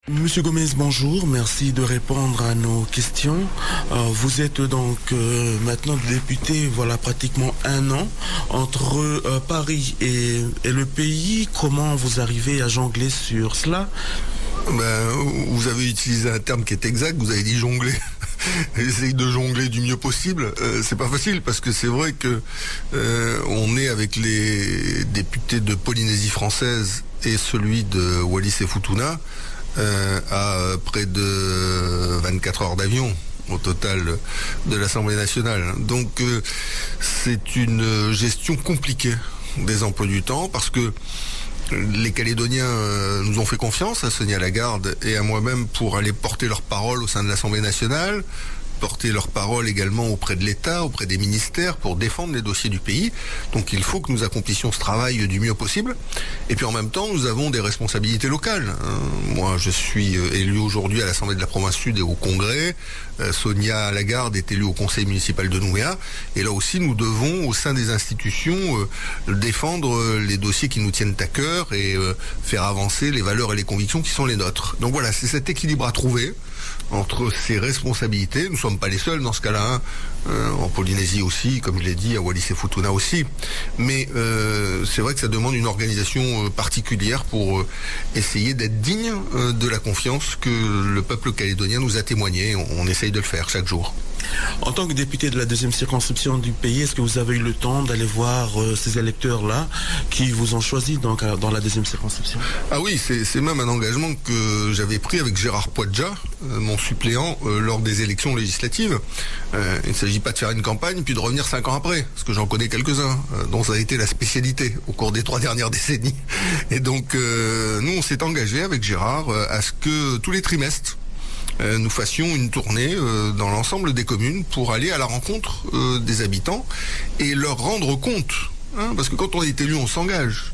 Monsieur Gomez, bonjour, merci de répondre à nos questions. Vous êtes donc maintenant député, voilà pratiquement un an, entre Paris et le pays. Comment vous arrivez à jongler sur cela? Vous avez utilisé un terme qui est exact, vous avez dit jongler. J'essaye de jongler du mieux possible. C'est pas facile parce que c'est vrai que on est avec les députés de Polynésie française et celui de Wallis et Futuna à près de 24 heures d'avion au total de l'Assemblée nationale. Donc c'est une gestion compliquée des emplois du temps parce que les Calédoniens nous ont fait confiance, à Sonia Lagarde et à moi-même, pour aller porter leur parole au sein de l'Assemblée nationale, porter leur parole également auprès de l'État, auprès des ministères, pour défendre les dossiers du pays. Donc il faut que nous accomplissions ce travail du mieux possible. Et puis en même temps, nous avons des responsabilités locales. Moi, je suis élu aujourd'hui à l'Assemblée de la Province Sud et au Congrès. Sonia Lagarde est élue au Conseil municipal de Nouméa. Et là aussi, nous devons, au sein des institutions, défendre les dossiers qui nous tiennent à cœur et faire avancer les valeurs et les convictions qui sont les nôtres. Donc voilà, c'est cet équilibre à trouver entre ces responsabilités. Nous ne sommes pas les seuls dans ce cas-là, en Polynésie aussi, comme je l'ai dit, à Wallis et Futuna aussi. Mais c'est vrai que ça demande une organisation particulière pour essayer d'être digne de la confiance que le peuple calédonien nous a témoigné. On essaye de le faire chaque jour. En tant que député de la deuxième circonscription du pays, est-ce que vous avez eu le temps d'aller voir ces électeurs-là qui vous ont choisi donc, dans la deuxième circonscription? Ah oui, c'est même un engagement que j'avais pris avec Gérard Poadja, mon suppléant, lors des élections législatives. Il ne s'agit pas de faire une campagne puis de revenir 5 ans après, parce que j'en connais quelques-uns, dont ça a été la spécialité au cours des 3 dernières décennies. Et donc, nous, on s'est engagé avec Gérard à ce que tous les trimestres, nous fassions une tournée dans l'ensemble des communes pour aller à la rencontre des habitants et leur rendre compte. Parce que quand on est élu, on s'engage.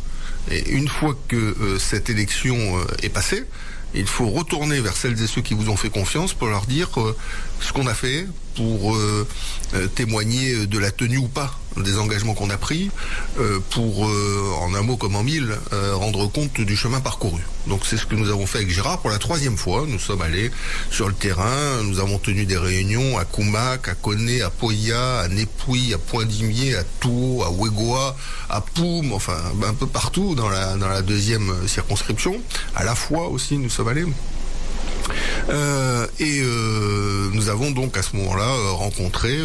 Et une fois que cette élection est passée, il faut retourner vers celles et ceux qui vous ont fait confiance pour leur dire ce qu'on a fait, pour témoigner de la tenue ou pas des engagements qu'on a pris, pour, en un mot comme en mille, rendre compte du chemin parcouru. Donc c'est ce que nous avons fait avec Gérard pour la 3e fois. Nous sommes allés sur le terrain, nous avons tenu des réunions à Koumak, à Koné, à Poya, à Népouy, à Pointe-Dimier, à Touo, à Ouégoa, à Poum, enfin un peu partout dans la 2e circonscription. À la fois aussi nous sommes allés. Nous avons donc à ce moment-là rencontré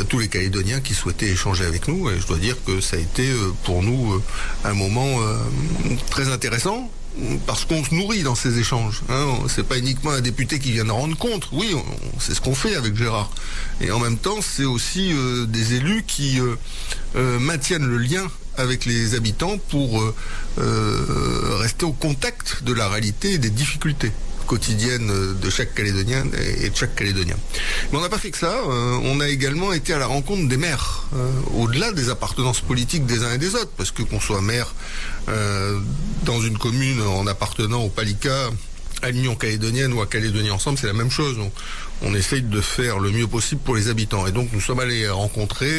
tous les Calédoniens qui souhaitaient échanger avec nous, et je dois dire que ça a été pour nous un moment très intéressant, parce qu'on se nourrit dans ces échanges. C'est pas uniquement un député qui vient de rendre compte. Oui, c'est ce qu'on fait avec Gérard. Et en même temps, c'est aussi des élus qui maintiennent le lien avec les habitants pour rester au contact de la réalité et des difficultés quotidiennes de chaque Calédonien et de chaque Calédonien. Mais on n'a pas fait que ça, on a également été à la rencontre des maires, au-delà des appartenances politiques des uns et des autres, parce que qu'on soit maire dans une commune en appartenant au Palika, à l'Union calédonienne ou à Calédonie ensemble, c'est la même chose. On essaye de faire le mieux possible pour les habitants. Et donc nous sommes allés rencontrer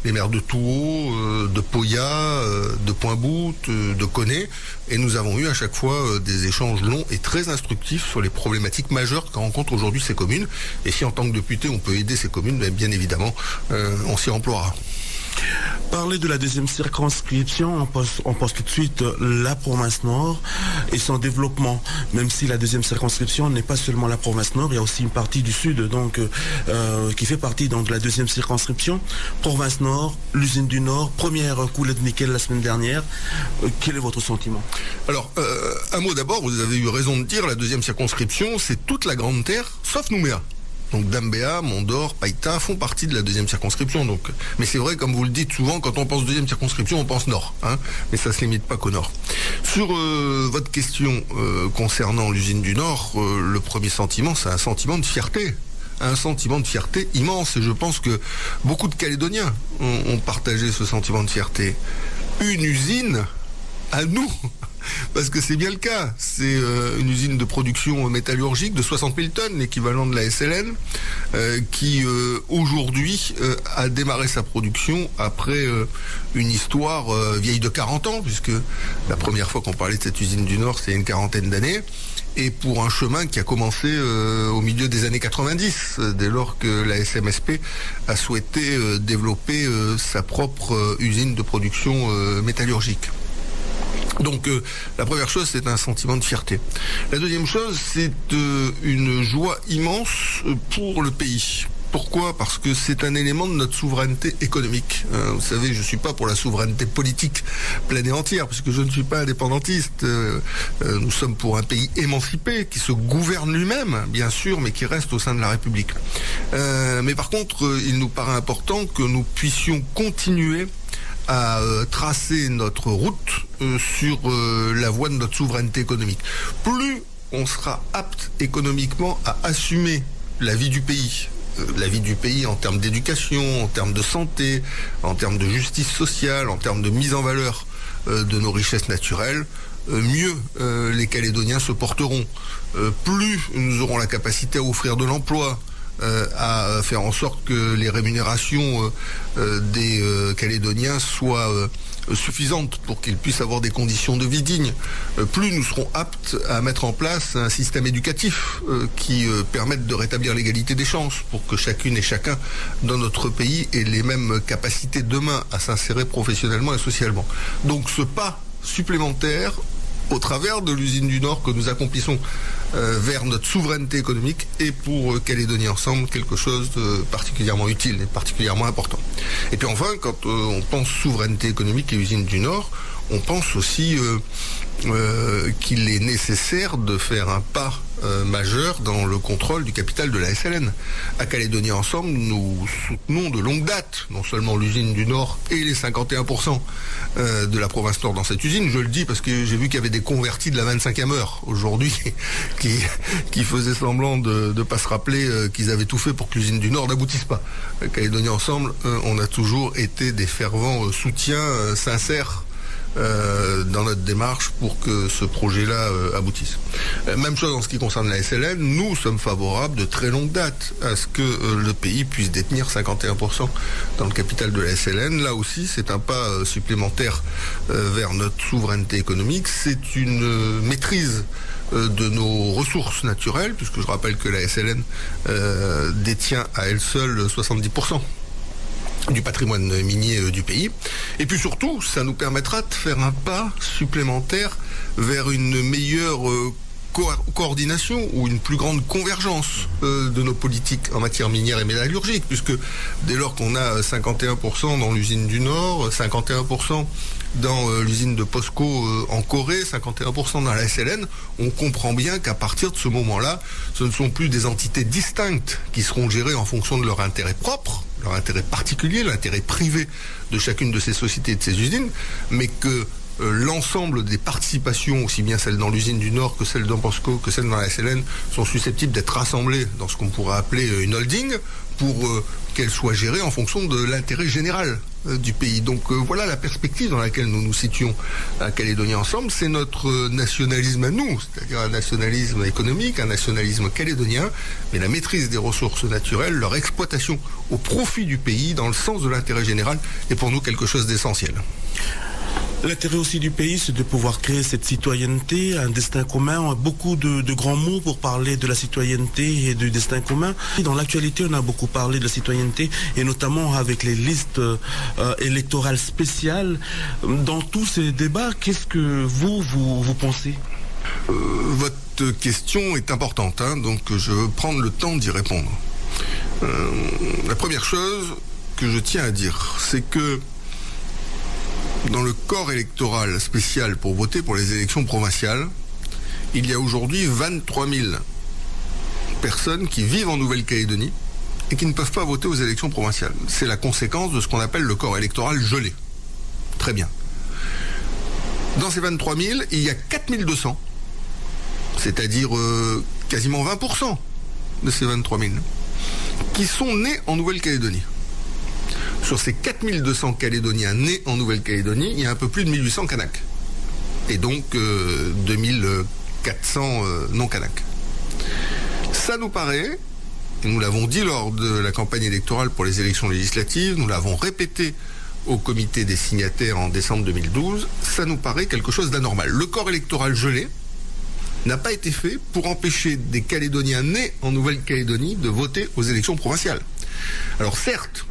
les maires de Touo, de Poya, de Pointe-Bout, de Koné, et nous avons eu à chaque fois des échanges longs et très instructifs sur les problématiques majeures que rencontrent aujourd'hui ces communes. Et si en tant que député on peut aider ces communes, bien évidemment, on s'y emploiera. Parler de la 2e circonscription, on pense tout de suite la province Nord et son développement. Même si la 2e circonscription n'est pas seulement la province Nord, il y a aussi une partie du Sud donc qui fait partie donc de la 2e circonscription. Province Nord, l'usine du Nord, première coulée de nickel la semaine dernière. Quel est votre sentiment? Alors, un mot d'abord, vous avez eu raison de dire, la 2e circonscription, c'est toute la Grande Terre, sauf Nouméa. Donc Dambéa, Mondor, Païta font partie de la 2e circonscription. Donc, mais c'est vrai, comme vous le dites souvent, quand on pense 2e circonscription, on pense Nord. Mais ça ne se limite pas qu'au Nord. Sur votre question concernant l'usine du Nord, le premier sentiment, c'est un sentiment de fierté. Un sentiment de fierté immense. Et je pense que beaucoup de Calédoniens ont partagé ce sentiment de fierté. Une usine à nous. Parce que c'est bien le cas. C'est une usine de production métallurgique de 60 000 tonnes, l'équivalent de la SLN, qui aujourd'hui a démarré sa production après une histoire vieille de 40 ans, puisque la première fois qu'on parlait de cette usine du Nord, c'était une 40aine d'années. et pour un chemin qui a commencé au milieu des années 90, dès lors que la SMSP a souhaité développer sa propre usine de production métallurgique. Donc la première chose, c'est un sentiment de fierté. La deuxième chose, c'est une joie immense pour le pays. Pourquoi ? Parce que c'est un élément de notre souveraineté économique. Vous savez, je ne suis pas pour la souveraineté politique pleine et entière, puisque je ne suis pas indépendantiste. Nous sommes pour un pays émancipé, qui se gouverne lui-même, bien sûr, mais qui reste au sein de la République. Mais par contre, il nous paraît important que nous puissions continuer à tracer notre route sur la voie de notre souveraineté économique. Plus on sera apte économiquement à assumer la vie du pays en termes d'éducation, en termes de santé, en termes de justice sociale, en termes de mise en valeur de nos richesses naturelles, mieux les Calédoniens se porteront. Plus nous aurons la capacité à offrir de l'emploi, à faire en sorte que les rémunérations des Calédoniens soient suffisantes pour qu'ils puissent avoir des conditions de vie dignes, plus nous serons aptes à mettre en place un système éducatif qui permette de rétablir l'égalité des chances pour que chacune et chacun dans notre pays ait les mêmes capacités demain à s'insérer professionnellement et socialement. Donc ce pas supplémentaire au travers de l'usine du Nord que nous accomplissons vers notre souveraineté économique et pour Calédonie Ensemble quelque chose de particulièrement utile et particulièrement important. Et puis enfin, quand on pense souveraineté économique et usine du Nord, on pense aussi qu'il est nécessaire de faire un pas majeur dans le contrôle du capital de la SLN. À Calédonie Ensemble, nous soutenons de longue date non seulement l'usine du Nord et les 51% de la province Nord dans cette usine. Je le dis parce que j'ai vu qu'il y avait des convertis de la 25e heure aujourd'hui qui faisaient semblant de ne pas se rappeler qu'ils avaient tout fait pour que l'usine du Nord n'aboutisse pas. À Calédonie Ensemble, on a toujours été des fervents soutiens sincères dans notre démarche pour que ce projet-là aboutisse. Même chose en ce qui concerne la SLN, nous sommes favorables de très longue date à ce que le pays puisse détenir 51% dans le capital de la SLN. Là aussi, c'est un pas supplémentaire vers notre souveraineté économique. C'est une maîtrise de nos ressources naturelles, puisque je rappelle que la SLN détient à elle seule 70% du patrimoine minier du pays. Et puis surtout, ça nous permettra de faire un pas supplémentaire vers une meilleure coordination ou une plus grande convergence de nos politiques en matière minière et métallurgique, puisque dès lors qu'on a 51% dans l'usine du Nord, 51% dans l'usine de POSCO en Corée, 51% dans la SLN, on comprend bien qu'à partir de ce moment-là, ce ne sont plus des entités distinctes qui seront gérées en fonction de leur intérêt propre, leur intérêt particulier, l'intérêt privé de chacune de ces sociétés et de ces usines, mais que l'ensemble des participations, aussi bien celles dans l'usine du Nord que celles dans POSCO, que celles dans la SLN, sont susceptibles d'être rassemblées dans ce qu'on pourrait appeler une holding pour qu'elles soient gérées en fonction de l'intérêt général du pays. Donc voilà la perspective dans laquelle nous nous situons à Calédonie Ensemble. C'est notre nationalisme à nous, c'est-à-dire un nationalisme économique, un nationalisme calédonien, mais la maîtrise des ressources naturelles, leur exploitation au profit du pays, dans le sens de l'intérêt général, est pour nous quelque chose d'essentiel. L'intérêt aussi du pays, c'est de pouvoir créer cette citoyenneté, un destin commun. Beaucoup de grands mots pour parler de la citoyenneté et du destin commun. Dans l'actualité, on a beaucoup parlé de la citoyenneté, et notamment avec les listes électorales spéciales. Dans tous ces débats, qu'est-ce que vous pensez ? Votre question est importante, donc je veux prendre le temps d'y répondre. La première chose que je tiens à dire, c'est que dans le corps électoral spécial pour voter pour les élections provinciales, il y a aujourd'hui 23 000 personnes qui vivent en Nouvelle-Calédonie et qui ne peuvent pas voter aux élections provinciales. C'est la conséquence de ce qu'on appelle le corps électoral gelé. Très bien. Dans ces 23 000, il y a 4 200, c'est-à-dire quasiment 20% de ces 23 000, qui sont nés en Nouvelle-Calédonie. Sur ces 4200 Calédoniens nés en Nouvelle-Calédonie, il y a un peu plus de 1800 Kanaks. Et donc 2400 non-Kanaks. Ça nous paraît, et nous l'avons dit lors de la campagne électorale pour les élections législatives, nous l'avons répété au comité des signataires en décembre 2012, ça nous paraît quelque chose d'anormal. Le corps électoral gelé, n'a pas été fait pour empêcher des Calédoniens nés en Nouvelle-Calédonie de voter aux élections provinciales. Alors certes,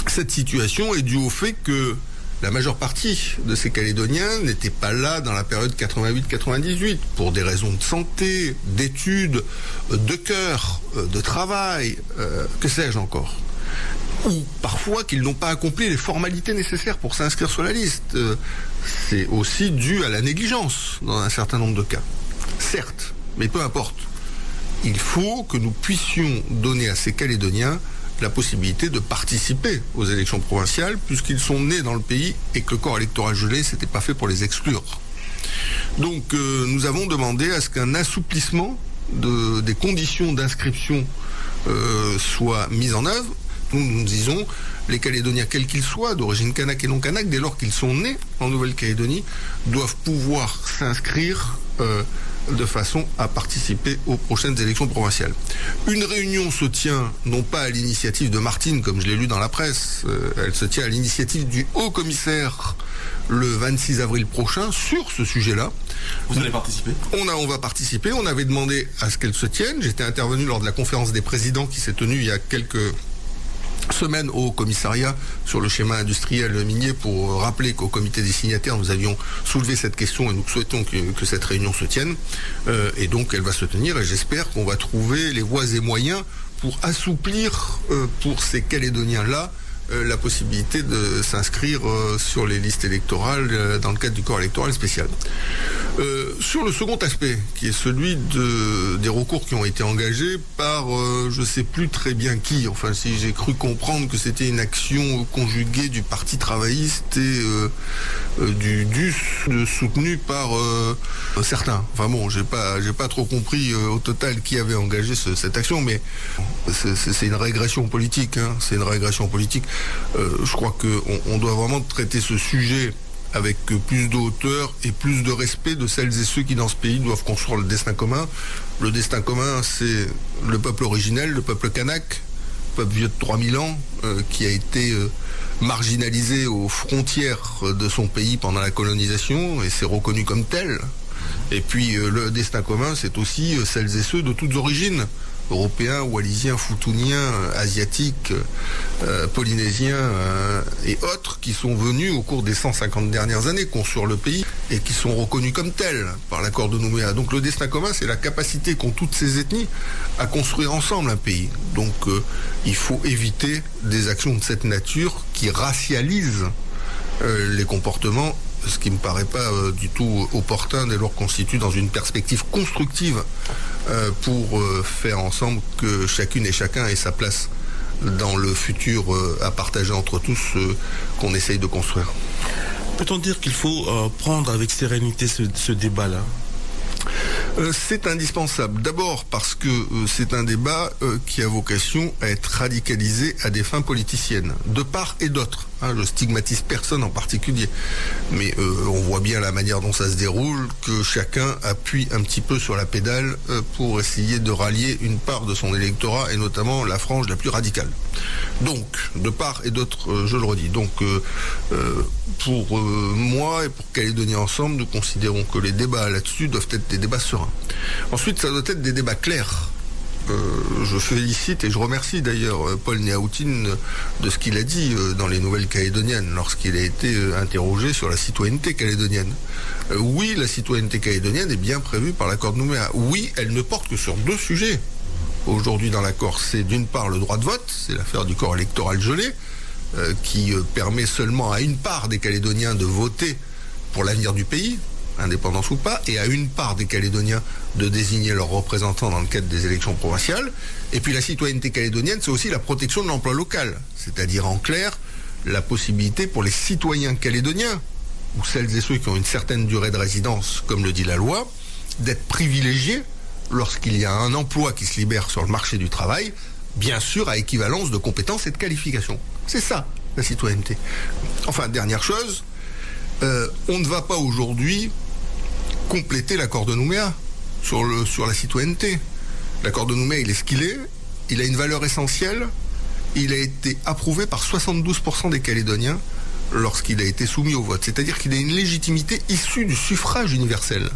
cette situation est due au fait que la majeure partie de ces Calédoniens n'étaient pas là dans la période 88-98 pour des raisons de santé, d'études, de cœur, de travail, que sais-je encore. Ou parfois qu'ils n'ont pas accompli les formalités nécessaires pour s'inscrire sur la liste. C'est aussi dû à la négligence dans un certain nombre de cas. Certes, mais peu importe. Il faut que nous puissions donner à ces Calédoniens la possibilité de participer aux élections provinciales puisqu'ils sont nés dans le pays et que le corps électoral gelé, c'était pas fait pour les exclure. Donc nous avons demandé à ce qu'un assouplissement des conditions d'inscription soit mis en œuvre. Nous disons, les Calédoniens, quels qu'ils soient, d'origine kanak et non kanak, dès lors qu'ils sont nés en Nouvelle-Calédonie, doivent pouvoir s'inscrire de façon à participer aux prochaines élections provinciales. Une réunion se tient, non pas à l'initiative de Martine, comme je l'ai lu dans la presse, elle se tient à l'initiative du haut-commissaire le 26 avril prochain sur ce sujet-là. Vous allez participer ? On va participer, on avait demandé à ce qu'elle se tienne. J'étais intervenu lors de la conférence des présidents qui s'est tenue il y a quelques semaine au commissariat sur le schéma industriel minier pour rappeler qu'au comité des signataires nous avions soulevé cette question et nous souhaitons que cette réunion se tienne et donc elle va se tenir et j'espère qu'on va trouver les voies et moyens pour assouplir pour ces Calédoniens-là la possibilité de s'inscrire sur les listes électorales dans le cadre du corps électoral spécial. Sur le second aspect, qui est celui des recours qui ont été engagés par je ne sais plus très bien qui, enfin si j'ai cru comprendre que c'était une action conjuguée du Parti travailliste et du DUS soutenu par certains. Enfin bon, j'ai pas trop compris au total qui avait engagé cette action, mais c'est une régression politique, hein, c'est une régression politique. Je crois qu'on doit vraiment traiter ce sujet avec plus de hauteur et plus de respect de celles et ceux qui dans ce pays doivent construire le destin commun. Le destin commun, c'est le peuple originel, le peuple kanak, peuple vieux de 3000 ans, qui a été marginalisé aux frontières de son pays pendant la colonisation et c'est reconnu comme tel. Et puis le destin commun, c'est aussi celles et ceux de toutes origines, européens, wallisiens, futuniens, asiatiques, polynésiens et autres qui sont venus au cours des 150 dernières années construire le pays et qui sont reconnus comme tels par l'accord de Nouméa. Donc le destin commun, c'est la capacité qu'ont toutes ces ethnies à construire ensemble un pays. Donc il faut éviter des actions de cette nature qui racialisent les comportements, ce qui ne me paraît pas du tout opportun dès lors qu'on se situe dans une perspective constructive pour faire ensemble que chacune et chacun ait sa place dans le futur à partager entre tous qu'on essaye de construire. Peut-on dire qu'il faut prendre avec sérénité ce débat-là ? C'est indispensable. D'abord parce que c'est un débat qui a vocation à être radicalisé à des fins politiciennes, de part et d'autre. Je stigmatise personne en particulier, mais on voit bien la manière dont ça se déroule, que chacun appuie un petit peu sur la pédale pour essayer de rallier une part de son électorat, et notamment la frange la plus radicale. Donc, de part et d'autre, je le redis. Donc, pour moi et pour Calédonie Ensemble, nous considérons que les débats là-dessus doivent être des débats sereins. Ensuite, ça doit être des débats clairs. Je félicite et je remercie d'ailleurs Paul Néaoutine de ce qu'il a dit dans les Nouvelles Calédoniennes lorsqu'il a été interrogé sur la citoyenneté calédonienne. Oui, la citoyenneté calédonienne est bien prévue par l'accord de Nouméa. Oui, elle ne porte que sur deux sujets. Aujourd'hui dans l'accord, c'est d'une part le droit de vote, c'est l'affaire du corps électoral gelé, qui permet seulement à une part des Calédoniens de voter pour l'avenir du pays, indépendance ou pas, et à une part des Calédoniens de désigner leurs représentants dans le cadre des élections provinciales. Et puis la citoyenneté calédonienne, c'est aussi la protection de l'emploi local, c'est-à-dire en clair, la possibilité pour les citoyens calédoniens, ou celles et ceux qui ont une certaine durée de résidence, comme le dit la loi, d'être privilégiés lorsqu'il y a un emploi qui se libère sur le marché du travail, bien sûr à équivalence de compétences et de qualifications. C'est ça, la citoyenneté. Enfin, dernière chose, on ne va pas aujourd'hui compléter l'accord de Nouméa sur la citoyenneté. L'accord de Nouméa, il est ce qu'il est, il a une valeur essentielle, il a été approuvé par 72% des Calédoniens lorsqu'il a été soumis au vote. C'est-à-dire qu'il a une légitimité issue du suffrage universel.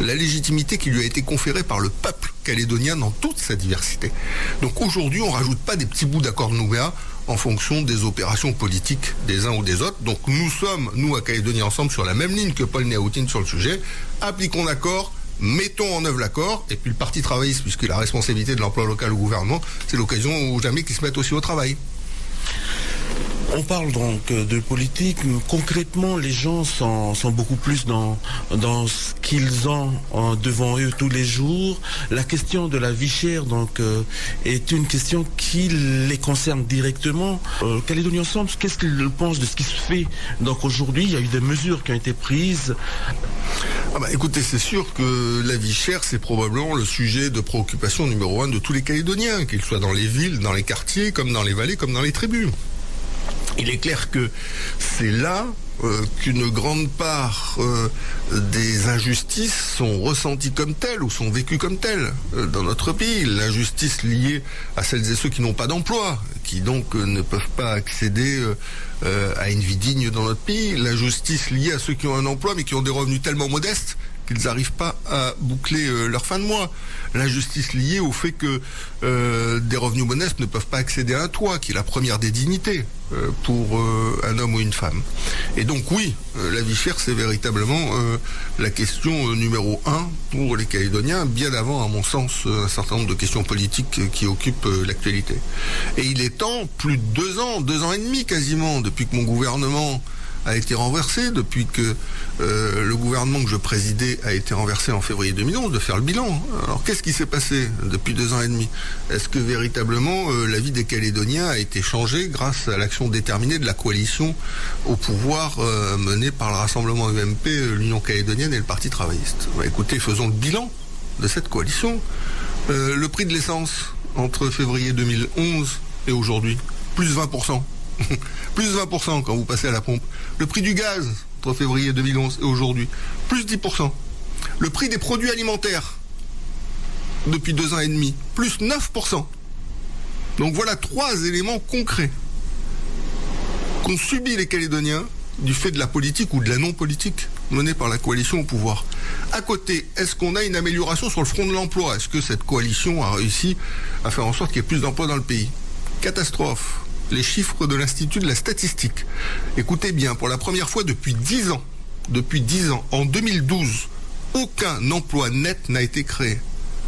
la légitimité qui lui a été conférée par le peuple calédonien dans toute sa diversité. Donc aujourd'hui, on ne rajoute pas des petits bouts d'accord de Nouméa en fonction des opérations politiques des uns ou des autres. Donc nous sommes, nous à Calédonie Ensemble, sur la même ligne que Paul Néautine sur le sujet. Appliquons l'accord, mettons en œuvre l'accord, et puis le Parti travailliste, puisque la responsabilité de l'emploi local au gouvernement, c'est l'occasion ou jamais qu'ils se mettent aussi au travail. On parle donc de politique. Concrètement, les gens sont beaucoup plus dans ce qu'ils ont devant eux tous les jours. La question de la vie chère donc est une question qui les concerne directement. Calédonie Ensemble, qu'est-ce qu'il pense de ce qui se fait? Donc aujourd'hui, il y a eu des mesures qui ont été prises. Écoutez, c'est sûr que la vie chère, c'est probablement le sujet de préoccupation numéro 1 de tous les Calédoniens, qu'ils soient dans les villes, dans les quartiers, comme dans les vallées, comme dans les tribus. Il est clair que c'est là qu'une grande part des injustices sont ressenties comme telles ou sont vécues comme telles dans notre pays. L'injustice liée à celles et ceux qui n'ont pas d'emploi, qui donc ne peuvent pas accéder à une vie digne dans notre pays. L'injustice liée à ceux qui ont un emploi mais qui ont des revenus tellement modestes qu'ils n'arrivent pas à boucler leur fin de mois. L'injustice liée au fait que des revenus modestes ne peuvent pas accéder à un toit, qui est la première des dignités pour un homme ou une femme. Et donc oui, la vie chère, c'est véritablement la question numéro 1 pour les Calédoniens, bien avant, à mon sens, un certain nombre de questions politiques qui occupent l'actualité. Et il est temps, plus de 2 ans et demi quasiment, depuis que mon gouvernement a été renversé, depuis que le gouvernement que je présidais a été renversé en février 2011, de faire le bilan. Alors qu'est-ce qui s'est passé depuis 2 ans et demi? Est-ce que véritablement la vie des Calédoniens a été changée grâce à l'action déterminée de la coalition au pouvoir menée par le Rassemblement UMP, l'Union calédonienne et le Parti travailliste? Écoutez, faisons le bilan de cette coalition. Le prix de l'essence entre février 2011 et aujourd'hui, plus 20%. Plus 20% quand vous passez à la pompe. Le prix du gaz entre février 2011 et aujourd'hui, plus 10%. Le prix des produits alimentaires depuis 2 ans et demi, plus 9%. Donc voilà 3 éléments concrets qu'ont subi les Calédoniens du fait de la politique ou de la non-politique menée par la coalition au pouvoir. À côté, est-ce qu'on a une amélioration sur le front de l'emploi? Est-ce que cette coalition a réussi à faire en sorte qu'il y ait plus d'emplois dans le pays? Catastrophe. Les chiffres de l'Institut de la Statistique. Écoutez bien, pour la première fois depuis 10 ans, en 2012, aucun emploi net n'a été créé.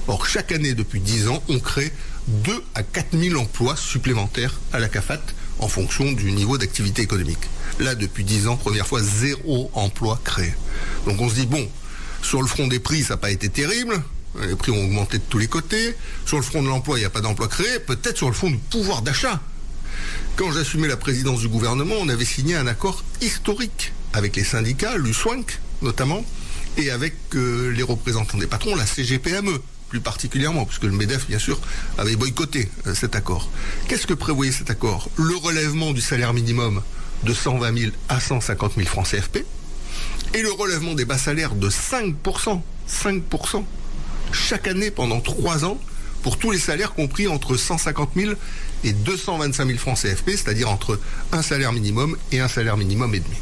Or, chaque année depuis 10 ans, on crée 2 à 4 000 emplois supplémentaires à la CAFAT en fonction du niveau d'activité économique. Là, depuis 10 ans, première fois, 0 emploi créé. Donc on se dit, bon, sur le front des prix, ça n'a pas été terrible. Les prix ont augmenté de tous les côtés. Sur le front de l'emploi, il n'y a pas d'emploi créé. Peut-être sur le front du pouvoir d'achat. Quand j'assumais la présidence du gouvernement, on avait signé un accord historique avec les syndicats, l'USWANC notamment, et avec les représentants des patrons, la CGPME plus particulièrement, puisque le MEDEF, bien sûr, avait boycotté cet accord. Qu'est-ce que prévoyait cet accord? Le relèvement du salaire minimum de 120 000 à 150 000 francs CFP, et le relèvement des bas salaires de 5%, chaque année pendant 3 ans, pour tous les salaires compris entre 150 000 et 225 000 francs CFP, c'est-à-dire entre un salaire minimum et un salaire minimum et demi.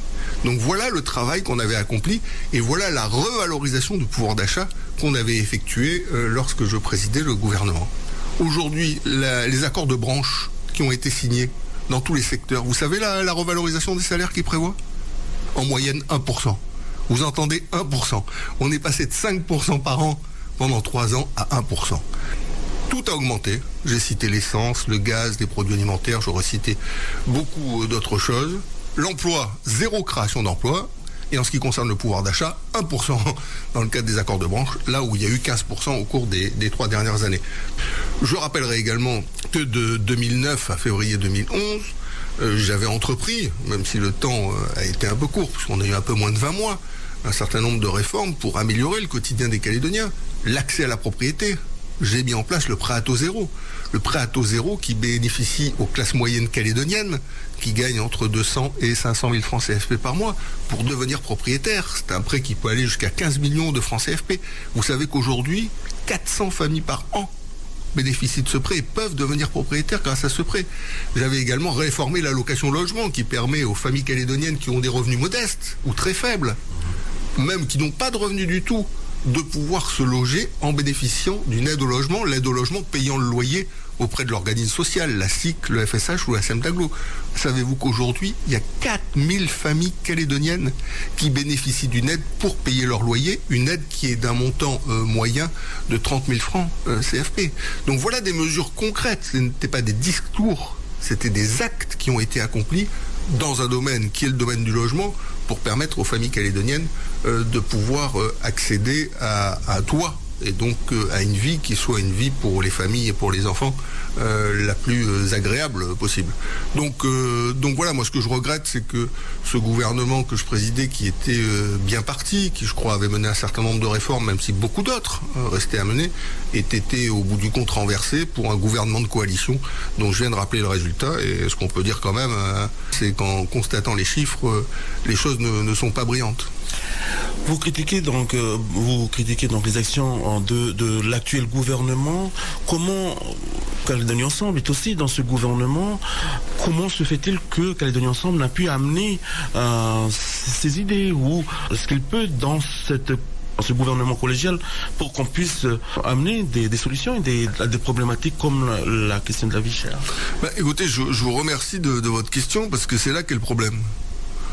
Donc voilà le travail qu'on avait accompli et voilà la revalorisation du pouvoir d'achat qu'on avait effectué lorsque je présidais le gouvernement. Aujourd'hui, les accords de branche qui ont été signés dans tous les secteurs, vous savez la revalorisation des salaires qu'ils prévoient? En moyenne 1%. Vous entendez 1%. On est passé de 5% par an pendant 3 ans à 1%. Tout a augmenté. J'ai cité l'essence, le gaz, les produits alimentaires, j'aurais cité beaucoup d'autres choses. L'emploi, 0 création d'emploi. Et en ce qui concerne le pouvoir d'achat, 1% dans le cadre des accords de branche, là où il y a eu 15% au cours des 3 dernières années. Je rappellerai également que de 2009 à février 2011, j'avais entrepris, même si le temps a été un peu court, puisqu'on a eu un peu moins de 20 mois, un certain nombre de réformes pour améliorer le quotidien des Calédoniens. L'accès à la propriété. J'ai mis en place le prêt à taux zéro. Le prêt à taux zéro qui bénéficie aux classes moyennes calédoniennes qui gagnent entre 200 et 500 000 francs CFP par mois pour devenir propriétaire. C'est un prêt qui peut aller jusqu'à 15 millions de francs CFP. Vous savez qu'aujourd'hui, 400 familles par an bénéficient de ce prêt et peuvent devenir propriétaires grâce à ce prêt. J'avais également réformé l'allocation logement qui permet aux familles calédoniennes qui ont des revenus modestes ou très faibles, même qui n'ont pas de revenus du tout, de pouvoir se loger en bénéficiant d'une aide au logement, l'aide au logement payant le loyer auprès de l'organisme social, la SIC, le FSH ou la SEMTAGLO. Savez-vous qu'aujourd'hui, il y a 4000 familles calédoniennes qui bénéficient d'une aide pour payer leur loyer, une aide qui est d'un montant moyen de 30 000 francs CFP. Donc voilà des mesures concrètes, ce n'étaient pas des discours, c'était des actes qui ont été accomplis dans un domaine qui est le domaine du logement pour permettre aux familles calédoniennes de pouvoir accéder à un toit et donc à une vie qui soit une vie pour les familles et pour les enfants la plus agréable possible. Donc voilà, moi ce que je regrette, c'est que ce gouvernement que je présidais, qui était bien parti, qui je crois avait mené un certain nombre de réformes, même si beaucoup d'autres restaient à mener, ait été au bout du compte renversé pour un gouvernement de coalition dont je viens de rappeler le résultat. Et ce qu'on peut dire quand même, c'est qu'en constatant les chiffres, les choses ne sont pas brillantes. Vous critiquez donc les actions de l'actuel gouvernement. Comment Calédonie Ensemble est aussi dans ce gouvernement? Comment se fait-il que Calédonie Ensemble n'a pu amener ses idées, ou est-ce qu'il peut dans ce gouvernement collégial pour qu'on puisse amener des solutions et des problématiques comme la question de la vie chère? Écoutez, je vous remercie de votre question, parce que c'est là qu'est le problème.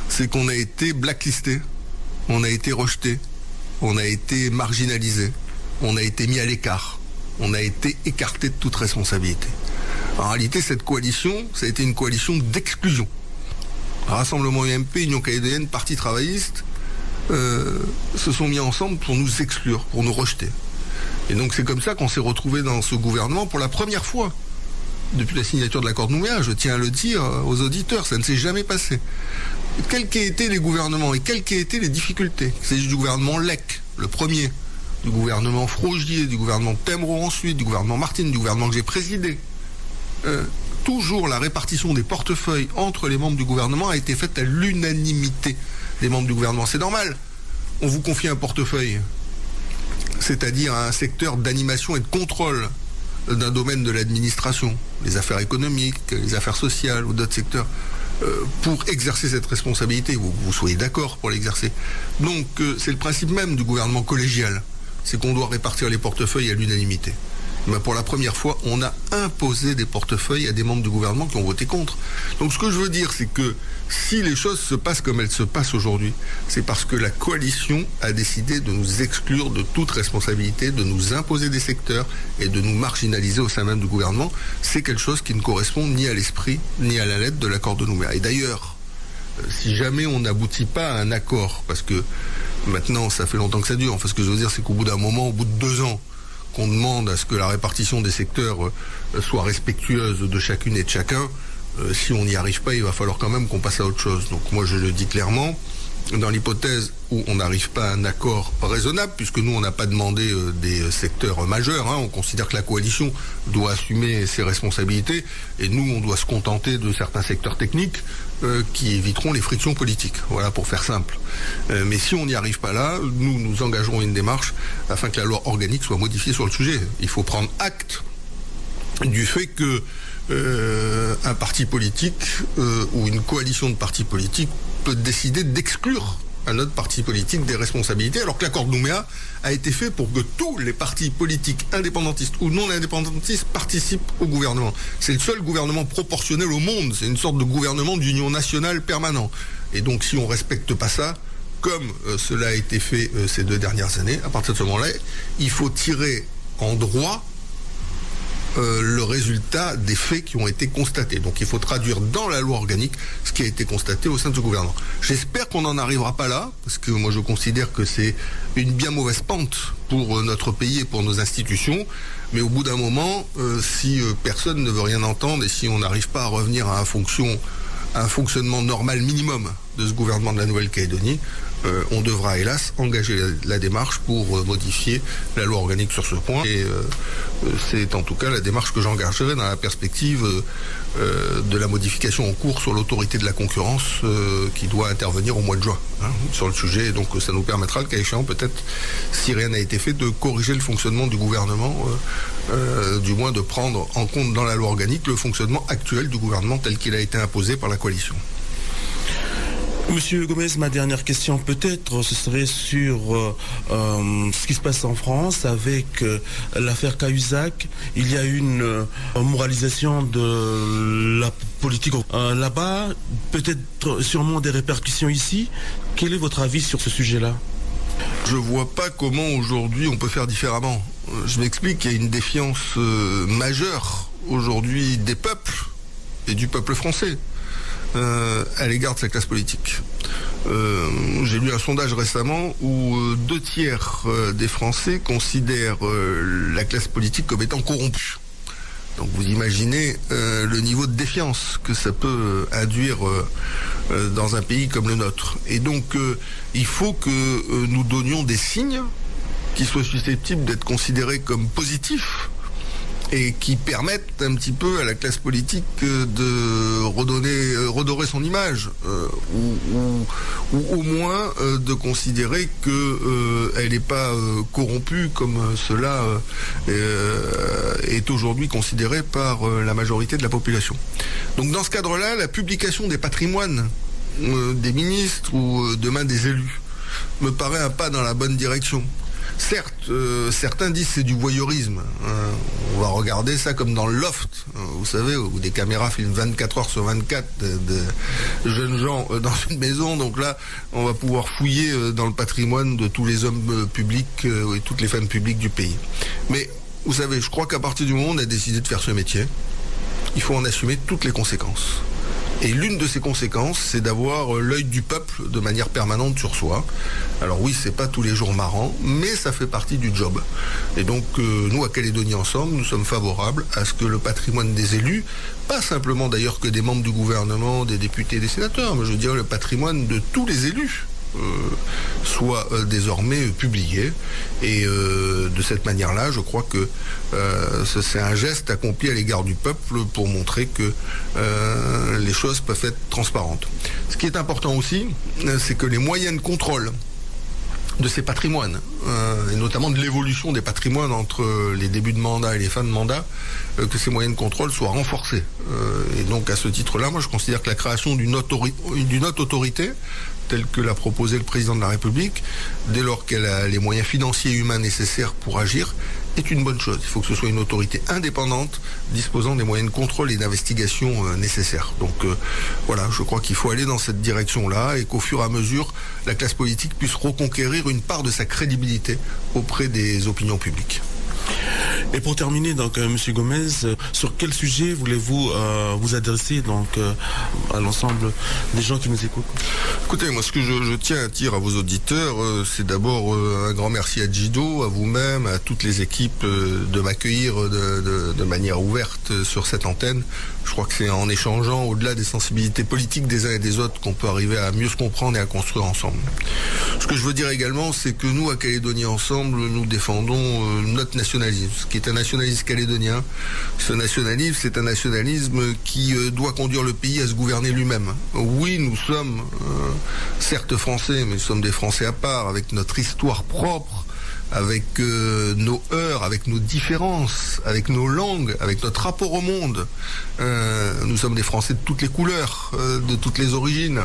C'est qu'on a été blacklisté. On a été rejeté, on a été marginalisé, on a été mis à l'écart, on a été écarté de toute responsabilité. En réalité, cette coalition, ça a été une coalition d'exclusion. Rassemblement UMP, Union calédonienne, Parti travailliste, se sont mis ensemble pour nous exclure, pour nous rejeter. Et donc c'est comme ça qu'on s'est retrouvé dans ce gouvernement pour la première fois depuis la signature de l'accord de Nouméa. Je tiens à le dire aux auditeurs, ça ne s'est jamais passé. Quels qu'aient été les gouvernements et quelles qu'aient été les difficultés, il s'agit du gouvernement Lec, le premier, du gouvernement Frogier, du gouvernement Temmereau ensuite, du gouvernement Martine, du gouvernement que j'ai présidé, toujours la répartition des portefeuilles entre les membres du gouvernement a été faite à l'unanimité des membres du gouvernement. C'est normal, on vous confie un portefeuille, c'est-à-dire un secteur d'animation et de contrôle d'un domaine de l'administration, les affaires économiques, les affaires sociales ou d'autres secteurs, pour exercer cette responsabilité, vous soyez d'accord pour l'exercer. Donc c'est le principe même du gouvernement collégial, c'est qu'on doit répartir les portefeuilles à l'unanimité. Mais pour la première fois, on a imposé des portefeuilles à des membres du gouvernement qui ont voté contre. Donc ce que je veux dire, c'est que si les choses se passent comme elles se passent aujourd'hui, c'est parce que la coalition a décidé de nous exclure de toute responsabilité, de nous imposer des secteurs et de nous marginaliser au sein même du gouvernement. C'est quelque chose qui ne correspond ni à l'esprit ni à la lettre de l'accord de Nouméa. Et d'ailleurs, si jamais on n'aboutit pas à un accord, parce que maintenant ça fait longtemps que ça dure, enfin ce que je veux dire, c'est qu'au bout d'un moment, au bout de 2 ans, qu'on demande à ce que la répartition des secteurs soit respectueuse de chacune et de chacun, si on n'y arrive pas, il va falloir quand même qu'on passe à autre chose. Donc moi je le dis clairement, dans l'hypothèse où on n'arrive pas à un accord raisonnable, puisque nous on n'a pas demandé des secteurs majeurs, on considère que la coalition doit assumer ses responsabilités, et nous on doit se contenter de certains secteurs techniques qui éviteront les frictions politiques, voilà, pour faire simple. Mais si on n'y arrive pas là, nous engagerons une démarche afin que la loi organique soit modifiée sur le sujet. Il faut prendre acte du fait que un parti politique ou une coalition de partis politiques peut décider d'exclure un autre parti politique des responsabilités, alors que l'accord de Nouméa a été fait pour que tous les partis politiques indépendantistes ou non indépendantistes participent au gouvernement. C'est le seul gouvernement proportionnel au monde, c'est une sorte de gouvernement d'union nationale permanent. Et donc si on ne respecte pas ça, comme cela a été fait ces 2 dernières années, à partir de ce moment-là, il faut tirer en droit le résultat des faits qui ont été constatés. Donc il faut traduire dans la loi organique ce qui a été constaté au sein de ce gouvernement. J'espère qu'on n'en arrivera pas là, parce que moi je considère que c'est une bien mauvaise pente pour notre pays et pour nos institutions, mais au bout d'un moment, si personne ne veut rien entendre et si on n'arrive pas à revenir à un fonctionnement normal minimum de ce gouvernement de la Nouvelle-Calédonie, on devra hélas engager la démarche pour modifier la loi organique sur ce point. Et c'est en tout cas la démarche que j'engagerai dans la perspective de la modification en cours sur l'autorité de la concurrence qui doit intervenir au mois de juin sur le sujet. Et donc ça nous permettra, le cas échéant, peut-être, si rien n'a été fait, de corriger le fonctionnement du gouvernement, du moins de prendre en compte dans la loi organique le fonctionnement actuel du gouvernement tel qu'il a été imposé par la coalition. Monsieur Gomez, ma dernière question peut-être, ce serait sur ce qui se passe en France avec l'affaire Cahuzac. Il y a une moralisation de la politique là-bas, peut-être sûrement des répercussions ici. Quel est votre avis sur ce sujet-là ? Je vois pas comment aujourd'hui on peut faire différemment. Je m'explique, il y a une défiance majeure aujourd'hui des peuples et du peuple français à l'égard de sa classe politique. J'ai lu un sondage récemment où 2/3 des Français considèrent la classe politique comme étant corrompue. Donc vous imaginez le niveau de défiance que ça peut induire dans un pays comme le nôtre. Et donc il faut que nous donnions des signes qui soient susceptibles d'être considérés comme positifs et qui permettent un petit peu à la classe politique de redorer son image, ou au moins de considérer qu'elle n'est pas corrompue comme cela est aujourd'hui considéré par la majorité de la population. Donc dans ce cadre-là, la publication des patrimoines des ministres ou demain des élus me paraît un pas dans la bonne direction. Certes, certains disent c'est du voyeurisme. On va regarder ça comme dans le loft, vous savez, où des caméras filment 24 heures sur 24 de jeunes gens dans une maison. Donc là, on va pouvoir fouiller dans le patrimoine de tous les hommes publics et toutes les femmes publiques du pays. Mais vous savez, je crois qu'à partir du moment où on a décidé de faire ce métier, il faut en assumer toutes les conséquences. Et l'une de ces conséquences, c'est d'avoir l'œil du peuple de manière permanente sur soi. Alors oui, c'est pas tous les jours marrant, mais ça fait partie du job. Et donc, nous, à Calédonie Ensemble, nous sommes favorables à ce que le patrimoine des élus, pas simplement d'ailleurs que des membres du gouvernement, des députés, des sénateurs, mais je veux dire le patrimoine de tous les élus, soit désormais publié. Et de cette manière-là, je crois que c'est un geste accompli à l'égard du peuple pour montrer que les choses peuvent être transparentes. Ce qui est important aussi, c'est que les moyens de contrôle de ces patrimoines, et notamment de l'évolution des patrimoines entre les débuts de mandat et les fins de mandat, que ces moyens de contrôle soient renforcés. Et donc à ce titre-là, moi je considère que la création d'une haute autorité, telle que l'a proposé le président de la République, dès lors qu'elle a les moyens financiers et humains nécessaires pour agir, est une bonne chose. Il faut que ce soit une autorité indépendante, disposant des moyens de contrôle et d'investigation nécessaires. Donc voilà, je crois qu'il faut aller dans cette direction-là et qu'au fur et à mesure, la classe politique puisse reconquérir une part de sa crédibilité auprès des opinions publiques. Et pour terminer, donc, Monsieur Gomez, sur quel sujet voulez-vous vous adresser donc à l'ensemble des gens qui nous écoutent? Écoutez, moi, ce que je tiens à dire à vos auditeurs, c'est d'abord un grand merci à Djido, à vous-même, à toutes les équipes de m'accueillir de manière ouverte sur cette antenne. Je crois que c'est en échangeant au-delà des sensibilités politiques des uns et des autres qu'on peut arriver à mieux se comprendre et à construire ensemble. Ce que je veux dire également, c'est que nous, à Calédonie Ensemble, nous défendons notre nationalisme, qui est un nationalisme calédonien. Ce nationalisme, c'est un nationalisme qui doit conduire le pays à se gouverner lui-même. Oui, nous sommes certes français, mais nous sommes des Français à part, avec notre histoire propre, avec nos heurts, avec nos différences, avec nos langues, avec notre rapport au monde. Nous sommes des Français de toutes les couleurs, de toutes les origines.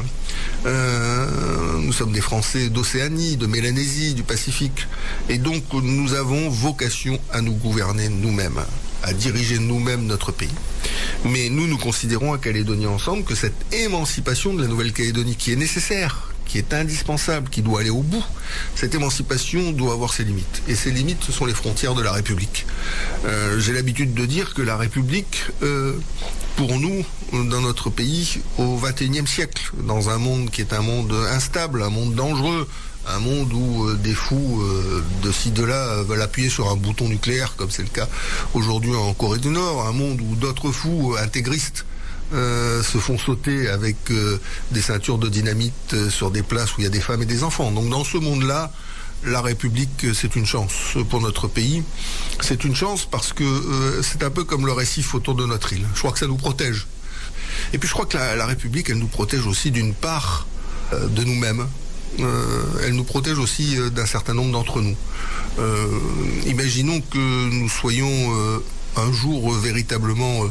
Nous sommes des Français d'Océanie, de Mélanésie, du Pacifique. Et donc nous avons vocation à nous gouverner nous-mêmes, à diriger nous-mêmes notre pays. Mais nous considérons à Calédonie Ensemble que cette émancipation de la Nouvelle-Calédonie qui est nécessaire, qui est indispensable, qui doit aller au bout, cette émancipation doit avoir ses limites. Et ces limites, ce sont les frontières de la République. J'ai l'habitude de dire que la République, pour nous, dans notre pays, au XXIe siècle, dans un monde qui est un monde instable, un monde dangereux, un monde où des fous de ci, de là veulent appuyer sur un bouton nucléaire, comme c'est le cas aujourd'hui en Corée du Nord, un monde où d'autres fous intégristes se font sauter avec des ceintures de dynamite sur des places où il y a des femmes et des enfants. Donc dans ce monde-là, la République, c'est une chance pour notre pays. C'est une chance parce que c'est un peu comme le récif autour de notre île. Je crois que ça nous protège. Et puis je crois que la République, elle nous protège aussi d'une part de nous-mêmes. Elle nous protège aussi d'un certain nombre d'entre nous. Imaginons que nous soyons un jour véritablement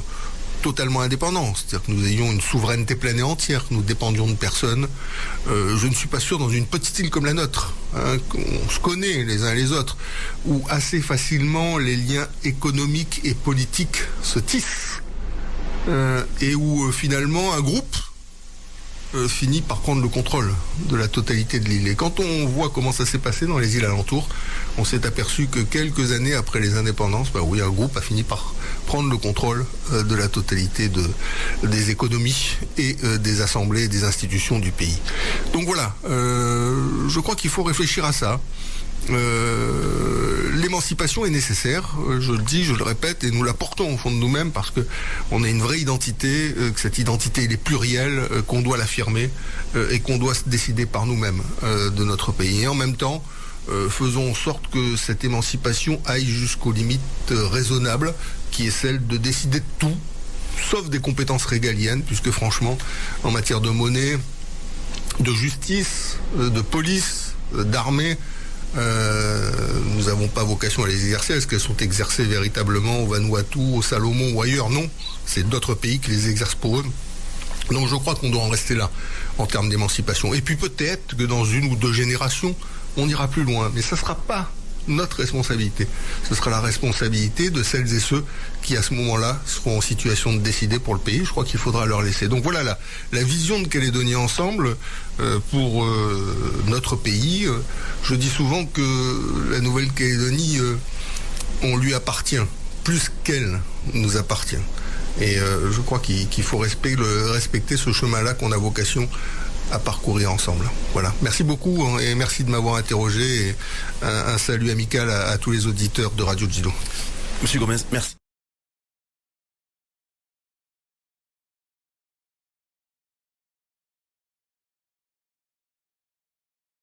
totalement indépendants, c'est-à-dire que nous ayons une souveraineté pleine et entière, que nous dépendions de personne. Je ne suis pas sûr dans une petite île comme la nôtre, on se connaît les uns et les autres, où assez facilement les liens économiques et politiques se tissent, et où finalement un groupe finit par prendre le contrôle de la totalité de l'île. Et quand on voit comment ça s'est passé dans les îles alentours, on s'est aperçu que quelques années après les indépendances, un groupe a fini par prendre le contrôle de la totalité des économies et des assemblées et des institutions du pays. Donc voilà, je crois qu'il faut réfléchir à ça. L'émancipation est nécessaire, je le dis, je le répète, et nous la portons au fond de nous-mêmes parce que on a une vraie identité, que cette identité elle est plurielle, qu'on doit l'affirmer et qu'on doit se décider par nous-mêmes de notre pays. Et en même temps, faisons en sorte que cette émancipation aille jusqu'aux limites raisonnables, qui est celle de décider de tout, sauf des compétences régaliennes, puisque franchement, en matière de monnaie, de justice, de police, d'armée, nous n'avons pas vocation à les exercer. Est-ce qu'elles sont exercées véritablement au Vanuatu, au Salomon ou ailleurs? Non, c'est d'autres pays qui les exercent pour eux. Donc je crois qu'on doit en rester là en termes d'émancipation. Et puis peut-être que dans 1 ou 2 générations, on ira plus loin. Mais ça ne sera pas notre responsabilité. Ce sera la responsabilité de celles et ceux qui, à ce moment-là, seront en situation de décider pour le pays. Je crois qu'il faudra leur laisser. Donc voilà la vision de Calédonie Ensemble pour notre pays. Je dis souvent que la Nouvelle-Calédonie, on lui appartient plus qu'elle nous appartient. Et je crois qu'il faut respecter ce chemin-là qu'on a vocation à parcourir ensemble. Voilà. Merci beaucoup et merci de m'avoir interrogé. Et un salut amical à tous les auditeurs de Radio Djilo. Monsieur Gomez, merci.